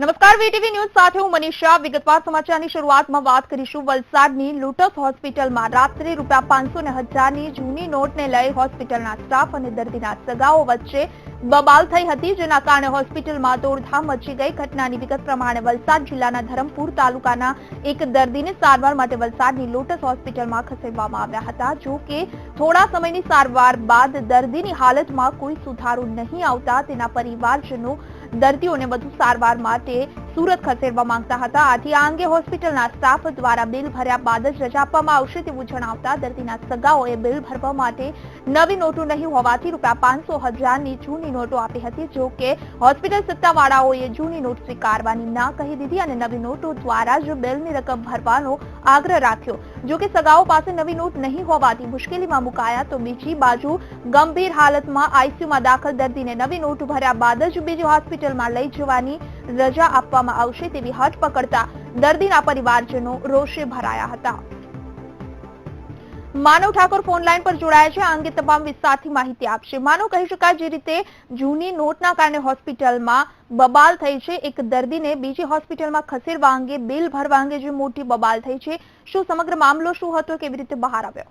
નમસ્કાર, VTV news સાથે હું મનીષા। વિગતવાર સમાચારની શરૂઆતમાં વાત કરીશું વલસાડની લોટસ હોસ્પિટલમાં રાત્રે ₹500,000ની જૂની નોટને લઈ હોસ્પિટલના સ્ટાફ અને દર્દીના સગાઓ વચ્ચે બબાલ થઈ હતી, જેના કારણે હોસ્પિટલમાં દોડધામ મચી ગઈ। ઘટનાની વિગત પ્રમાણે વલસાડ જિલ્લાના ધરમપુર તાલુકાના એક દર્દીને સારવાર માટે વલસાડની લોટસ હોસ્પિટલમાં ખસેડવામાં આવ્યા હતા। જો કે થોડા સમયની સારવાર બાદ દર્દીની હાલતમાં કોઈ સુધારો નહીં આવતા તેના પરિવારજનો દર્દીઓને વધુ સારવાર માટે સુરત ખસેડવા માંગતા હતા। આથી આ અંગે હોસ્પિટલના સ્ટાફ દ્વારા બિલ ભર્યા બાદ જ રજા આપવામાં આવશે તેવું જણાવતા દર્દીના સગાઓએ બિલ ભરવા માટે નવી નોટો નહીં હોવાથી ₹500,000ની જૂની નોટો આપી હતી। જો કે હોસ્પિટલ સત્તાવાળાઓએ જૂની નોટ સ્વીકારવાની ના કહી દીધી અને નવી નોટો દ્વારા જ બિલની રકમ ભરવાનો આગ્રહ રાખ્યો। જો કે સગાઓ પાસે નવી નોટ નહીં હોવાથી મુશ્કેલીમાં મુકાયા તો બીજી બાજુ ગંભીર હાલતમાં આઈસીયુમાં દાખલ દર્દીને નવી નોટ ભર્યા બાદ જ બીજી હોસ્પિટલમાં લઈ જવાની રજા આપવામાં આવશે તેવી હઠ પકડતા દર્દીના પરિવારજનો રોષે ભરાયા હતા। માનવ ઠાકોર ફોન લાઈન પર જોડાયા છે। આ અંગે તમામ વિસ્તારથી માહિતી આપશે। માનવ, કહી શકાય જે રીતે જૂની નોટના કારણે હોસ્પિટલમાં બબાલ થઈ છે, એક દર્દીને બીજી હોસ્પિટલમાં ખસેડવા અંગે બિલ ભરવા અંગે જે મોટી બબાલ થઈ છે, શું સમગ્ર મામલો શું હતો, કેવી રીતે બહાર આવ્યો?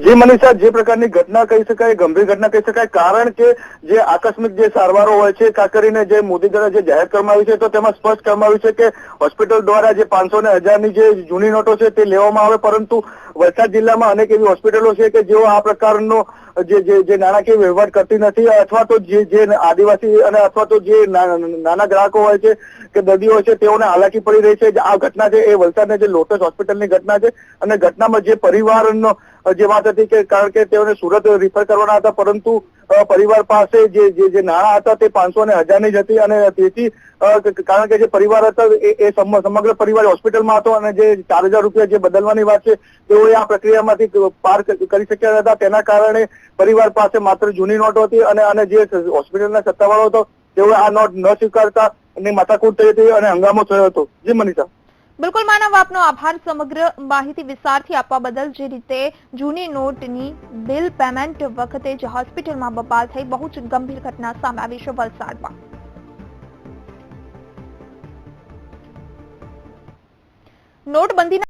જે મનીષા, જે પ્રકારની ઘટના કહી શકાય, ગંભીર ઘટના કહી શકાય, કારણ કે જે આકસ્મિક જે સારવારો હોય છે, ખાસ કરીને જે મોદી દ્વારા જે જાહેર કરવામાં આવી છે તો તેમાં સ્પષ્ટ કરવામાં આવ્યું છે કે હોસ્પિટલ દ્વારા જે 500 અને 1000ની જે જૂની નોટો છે તે લેવામાં આવે, પરંતુ વલસાડ જિલ્લામાં અનેક એવી હોસ્પિટલો છે કે જેઓ આ પ્રકારનો જે નાણાકીય વહીવટ કરતી નથી, અથવા તો જે આદિવાસી અને અથવા તો જે નાના ગ્રાહકો હોય છે કે દર્દીઓ હોય છે તેઓને હાલાકી પડી રહી છે। આ ઘટના છે એ વલસાડની જે લોટસ હોસ્પિટલની ઘટના છે અને ઘટનામાં જે પરિવારનો જે વાત હતી કે કારણ કે તેઓને સુરત રિફર કરવાના હતા, પરંતુ પરિવાર પાસે જે નાણાં હતા તે 500 અને 1000ની જ હતી અને તેથી કારણ કે જે પરિવાર હતા એ સમગ્ર પરિવાર હોસ્પિટલમાં હતો અને જે ₹4000 જે બદલવાની વાત છે તેઓ આ પ્રક્રિયામાંથી પાર કરી શક્યા હતા। તેના કારણે પરિવાર પાસે માત્ર જૂની નોટ હતી અને જે હોસ્પિટલના સત્તાવાળો હતો તેઓએ આ નોટ ન સ્વીકારતા અને માથાકૂટ થઈ હતી અને હંગામો થયો હતો। જી મનીષા। બિલકુલ માનવ, આપનો આભાર સમગ્ર માહિતી વિસ્તારથી આપવા બદલ। જે રીતે જૂની નોટની બિલ પેમેન્ટ વખતે જ હોસ્પિટલમાં બબાલ થઈ, બહુ જ ગંભીર ઘટના સામે આવી છે વલસાડમાં। નોટબંધીના